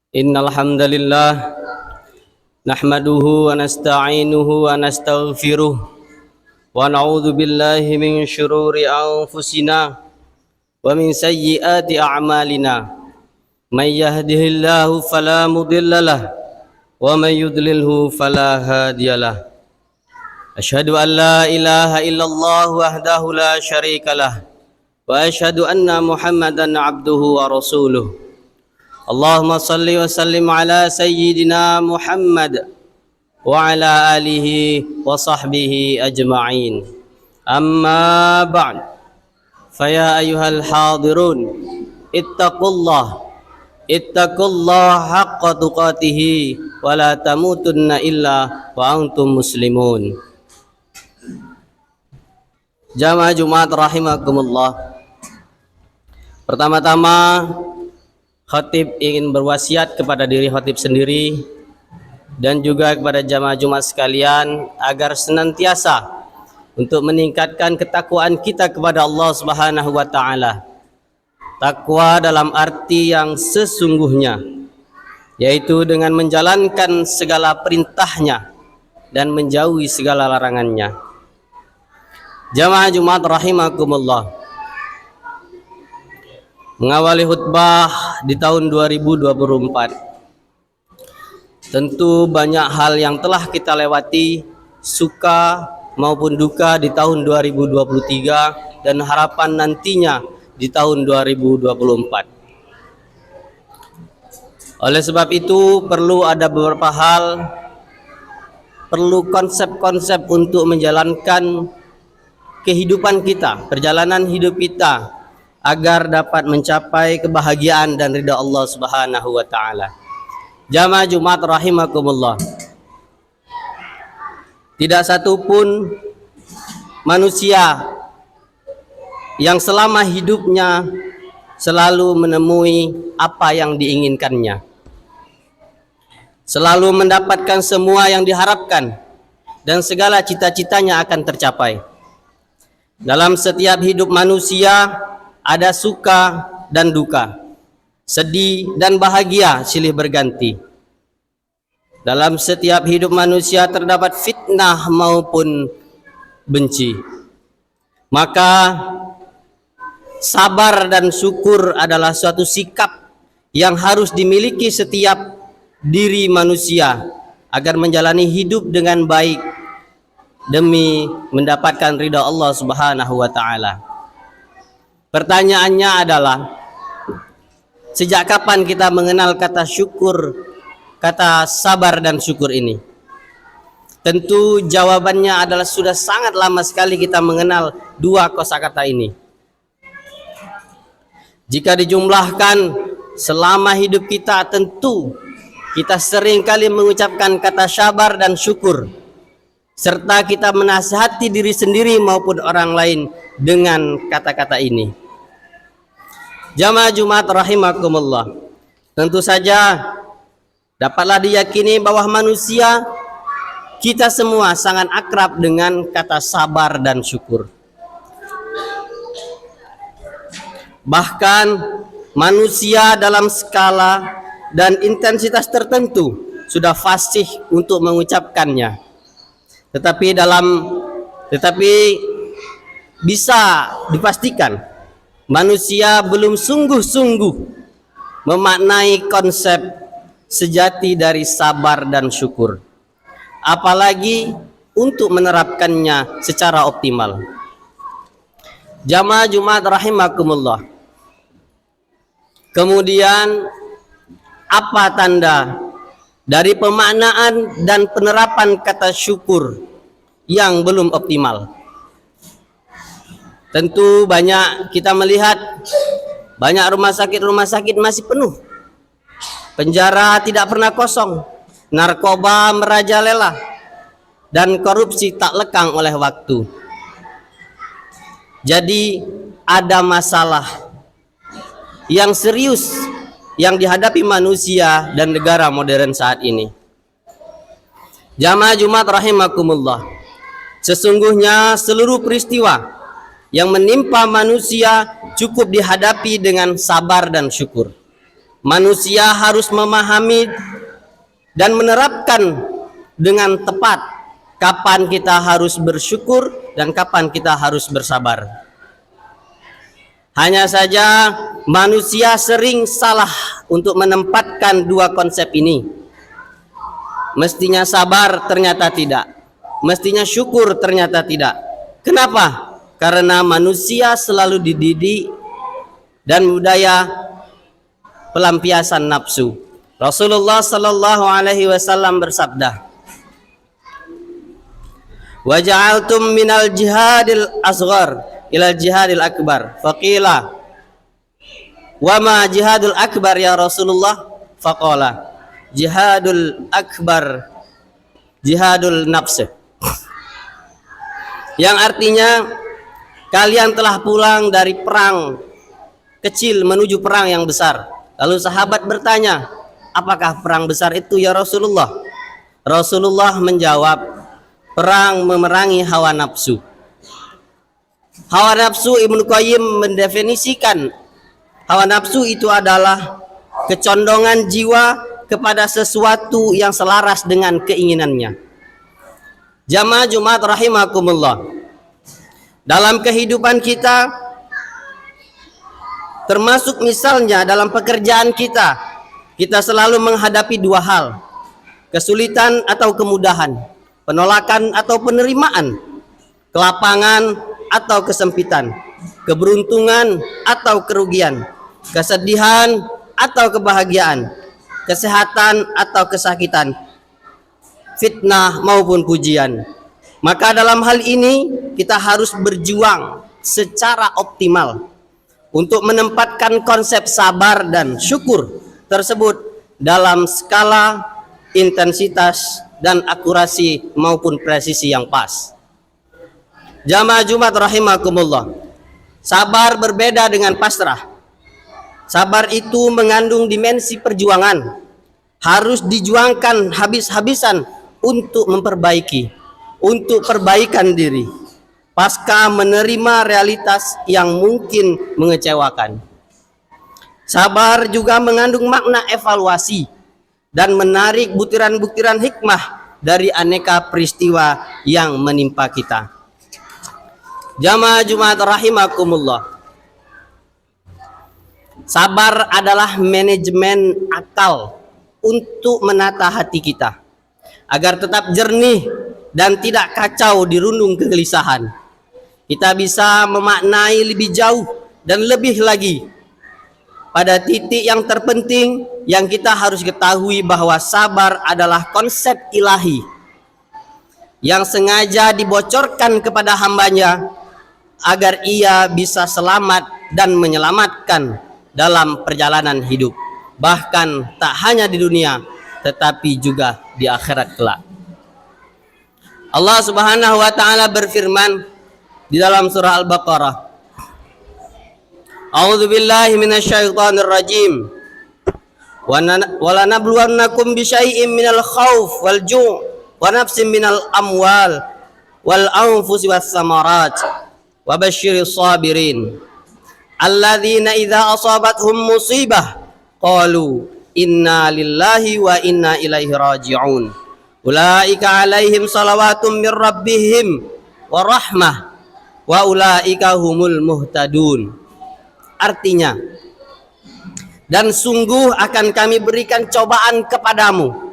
Innal hamdalillah nahmaduhu wa nasta'inuhu wa nastaghfiruh wa na'udzu billahi min syururi anfusina wa min sayyiati a'malina. May yahdihillahu fala mudhillalah wa may yudlilhu fala hadiyalah. Asyhadu an la ilaha illallah wahdahu la syarikalah wa asyhadu anna Muhammadan abduhu wa rasuluh. Allahumma salli wa sallim ala sayyidina Muhammad wa ala alihi wa sahbihi ajma'in. Amma ba'd. Faya ayyuhal hadirun, ittaqullah haqqa tuqatihi wa la tamutunna illa wa antum muslimun. Jamaah Jumat rahimakumullah. Pertama-tama khatib ingin berwasiat kepada diri khatib sendiri dan juga kepada jamaah Jumat sekalian agar senantiasa untuk meningkatkan ketakwaan kita kepada Allah Subhanahu wa taala. Takwa dalam arti yang sesungguhnya, yaitu dengan menjalankan segala perintahnya dan menjauhi segala larangannya. Jamaah Jumat rahimakumullah. Mengawali khutbah di tahun 2024, tentu banyak hal yang telah kita lewati, suka maupun duka di tahun 2023 dan harapan nantinya di tahun 2024. Oleh sebab itu perlu ada beberapa hal, perlu konsep-konsep untuk menjalankan kehidupan kita, perjalanan hidup kita, agar dapat mencapai kebahagiaan dan ridha Allah Subhanahu wa taala. Jamaah Jumat rahimakumullah. Tidak satu pun manusia yang selama hidupnya selalu menemui apa yang diinginkannya, selalu mendapatkan semua yang diharapkan, dan segala cita-citanya akan tercapai. Dalam setiap hidup manusia ada suka dan duka, sedih dan bahagia silih berganti. Dalam setiap hidup manusia terdapat fitnah maupun benci. Maka sabar dan syukur adalah suatu sikap yang harus dimiliki setiap diri manusia agar menjalani hidup dengan baik demi mendapatkan ridha Allah Subhanahu wa taala. Pertanyaannya adalah, sejak kapan kita mengenal kata syukur, kata sabar dan syukur ini? Tentu jawabannya adalah sudah sangat lama sekali kita mengenal dua kosakata ini. Jika dijumlahkan selama hidup kita, tentu kita sering kali mengucapkan kata sabar dan syukur, serta kita menasihati diri sendiri maupun orang lain dengan kata-kata ini. Jamaah Jumat rahimakumullah. Tentu saja dapatlah diyakini bahwa manusia, kita semua sangat akrab dengan kata sabar dan syukur. Bahkan manusia dalam skala dan intensitas tertentu sudah fasih untuk mengucapkannya. Tetapi bisa dipastikan manusia belum sungguh-sungguh memaknai konsep sejati dari sabar dan syukur, apalagi untuk menerapkannya secara optimal. Jamaah Jumat rahimakumullah. Kemudian apa tanda dari pemaknaan dan penerapan kata syukur yang belum optimal? Tentu banyak kita melihat banyak rumah sakit masih penuh, penjara tidak pernah kosong, narkoba merajalela, dan korupsi tak lekang oleh waktu. Jadi ada masalah yang serius yang dihadapi manusia dan negara modern saat ini. Jamaah Jumat rahimakumullah. Sesungguhnya seluruh peristiwa yang menimpa manusia cukup dihadapi dengan sabar dan syukur. Manusia harus memahami dan menerapkan dengan tepat kapan kita harus bersyukur dan kapan kita harus bersabar. Hanya saja manusia sering salah untuk menempatkan dua konsep ini. Mestinya sabar, ternyata tidak. Mestinya syukur, ternyata tidak. Kenapa? Karena manusia selalu dididik dan budaya pelampiasan nafsu. Rasulullah sallallahu alaihi wasallam bersabda, "Wa ja'altum minal jihadil asghar ilal jihadil akbar." Faqila, "Wa ma jihadul akbar ya Rasulullah?" Faqala, "Jihadul akbar jihadul nafs." Yang artinya, kalian telah pulang dari perang kecil menuju perang yang besar. Lalu sahabat bertanya, apakah perang besar itu ya Rasulullah? Rasulullah menjawab, perang memerangi hawa nafsu. Hawa nafsu, Ibnu Qayyim mendefinisikan hawa nafsu itu adalah kecondongan jiwa kepada sesuatu yang selaras dengan keinginannya. Jamaah Jumat rahimakumullah, dalam kehidupan kita, termasuk misalnya dalam pekerjaan kita, kita selalu menghadapi dua hal: kesulitan atau kemudahan, penolakan atau penerimaan, kelapangan atau kesempitan, keberuntungan atau kerugian, kesedihan atau kebahagiaan, kesehatan atau kesakitan, fitnah maupun pujian. Maka dalam hal ini kita harus berjuang secara optimal untuk menempatkan konsep sabar dan syukur tersebut dalam skala intensitas dan akurasi maupun presisi yang pas. Jamaah Jumat rahimakumullah, sabar berbeda dengan pasrah. Sabar itu mengandung dimensi perjuangan, harus dijuangkan habis-habisan untuk memperbaiki, untuk perbaikan diri pasca menerima realitas yang mungkin mengecewakan. Sabar juga mengandung makna evaluasi dan menarik butiran-butiran hikmah dari aneka peristiwa yang menimpa kita. Jamaah Jumat rahimakumullah, sabar adalah manajemen akal untuk menata hati kita agar tetap jernih dan tidak kacau dirundung kegelisahan. Kita bisa memaknai lebih jauh dan lebih lagi. Pada titik yang terpenting yang kita harus ketahui bahwa sabar adalah konsep ilahi yang sengaja dibocorkan kepada hambanya agar ia bisa selamat dan menyelamatkan dalam perjalanan hidup, bahkan tak hanya di dunia tetapi juga di akhirat kelak. Allah Subhanahu wa taala berfirman di dalam surah Al-Baqarah, A'udzu billahi minasyaitonir rajim. Wa lanabluwannakum bisyai'im minal khauf wal ju' wa nafsin minal amwal wal anfusi was samarat wa basyiris sabirin alladzina idza asabathum musibah qalu inna lillahi wa inna ilaihi raji'un ulaika alaihim salawatum mir rabbihim wa rahmah wa ulaika humul muhtadun. Artinya, dan sungguh akan kami berikan cobaan kepadamu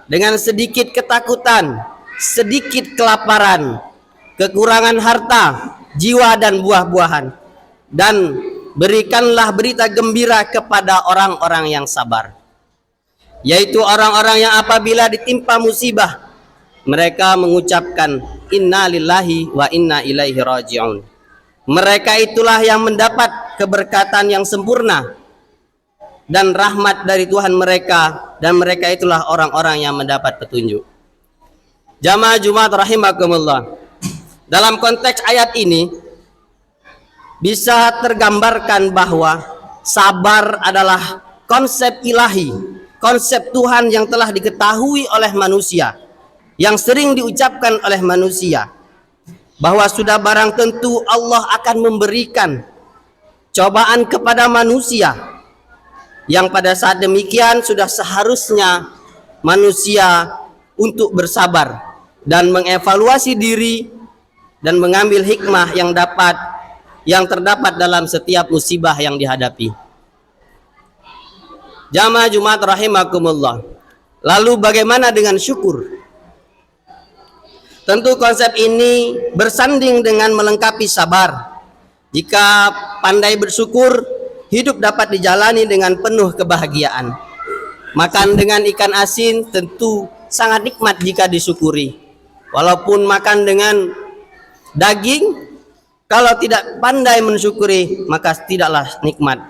dengan sedikit ketakutan, sedikit kelaparan, kekurangan harta, jiwa dan buah-buahan, dan berikanlah berita gembira kepada orang-orang yang sabar, yaitu orang-orang yang apabila ditimpa musibah mereka mengucapkan inna lillahi wa inna ilaihi raji'un. Mereka itulah yang mendapat keberkatan yang sempurna dan rahmat dari Tuhan mereka, dan mereka itulah orang-orang yang mendapat petunjuk. Jamaah Jumat rahimakumullah, dalam konteks ayat ini bisa tergambarkan bahwa sabar adalah konsep ilahi, konsep Tuhan yang telah diketahui oleh manusia, yang sering diucapkan oleh manusia, bahwa sudah barang tentu Allah akan memberikan cobaan kepada manusia yang pada saat demikian sudah seharusnya manusia untuk bersabar dan mengevaluasi diri dan mengambil hikmah yang terdapat dalam setiap musibah yang dihadapi. Jamaah Jumat rahimakumullah. Lalu bagaimana dengan syukur? Tentu konsep ini bersanding dengan melengkapi sabar. Jika pandai bersyukur, hidup dapat dijalani dengan penuh kebahagiaan. Makan dengan ikan asin tentu sangat nikmat jika disyukuri. Walaupun makan dengan daging, kalau tidak pandai mensyukuri, maka tidaklah nikmat.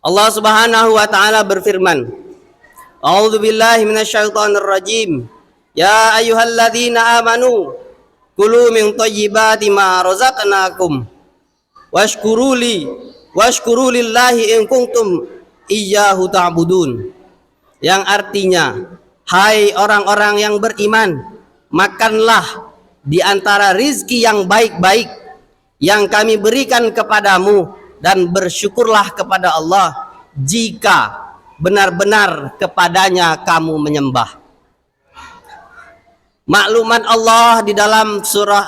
Allah Subhanahu wa taala berfirman, A'udzu billahi minasyaitonir rajim. Ya ayyuhalladzina amanu kulu min thayyibati ma razaqnakum washkuru lillahi in kuntum iyyahu ta'budun. Yang artinya, hai orang-orang yang beriman, makanlah di antara rizki yang baik-baik yang kami berikan kepadamu dan bersyukurlah kepada Allah jika benar-benar kepadanya kamu menyembah. Maklumat Allah di dalam surah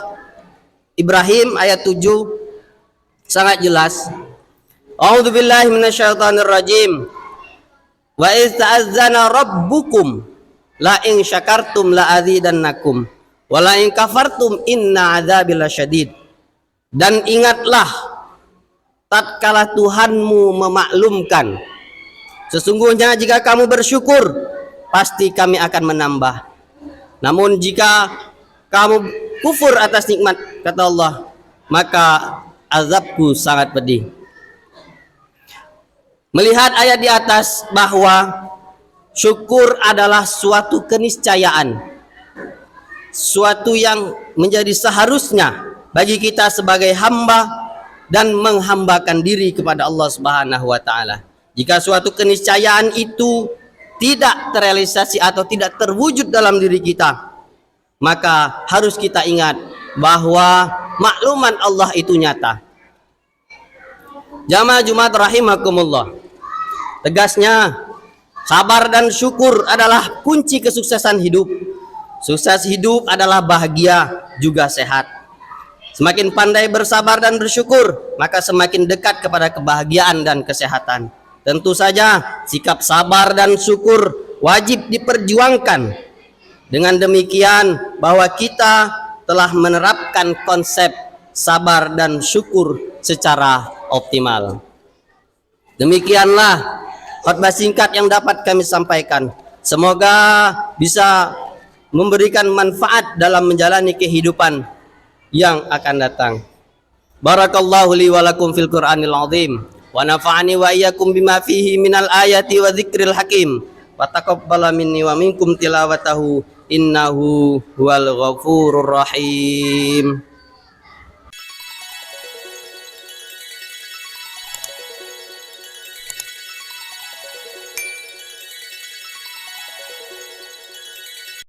Ibrahim ayat 7 sangat jelas. A'udzu billahi minasyaitonir rajim. Wa iz ta'azzana rabbukum la in syakartum la azidannakum wa la in kafartum inna adzabi lasyadid. Dan ingatlah tatkala Tuhanmu memaklumkan, sesungguhnya jika kamu bersyukur pasti kami akan menambah. Namun jika kamu kufur atas nikmat, kata Allah, maka azabku sangat pedih. Melihat ayat di atas bahwa syukur adalah suatu keniscayaan, suatu yang menjadi seharusnya bagi kita sebagai hamba dan menghambakan diri kepada Allah Subhanahu wa taala. Jika suatu keniscayaan itu tidak terrealisasi atau tidak terwujud dalam diri kita, maka harus kita ingat bahwa makluman Allah itu nyata. Jamaah Jumat rahimakumullah. Tegasnya, sabar dan syukur adalah kunci kesuksesan hidup. Sukses hidup adalah bahagia juga sehat. Semakin pandai bersabar dan bersyukur, maka semakin dekat kepada kebahagiaan dan kesehatan. Tentu saja sikap sabar dan syukur wajib diperjuangkan. Dengan demikian bahwa kita telah menerapkan konsep sabar dan syukur secara optimal. Demikianlah khotbah singkat yang dapat kami sampaikan. Semoga bisa memberikan manfaat dalam menjalani kehidupan yang akan datang. Barakallahu li wa lakum fil Qur'anil azim. Wa nafa'ani wa iyyakum bima fihi minal ayati wa dzikril hakim. Wa taqabbala minni wa minkum tilawatahu innahu huwal ghafurur rahim.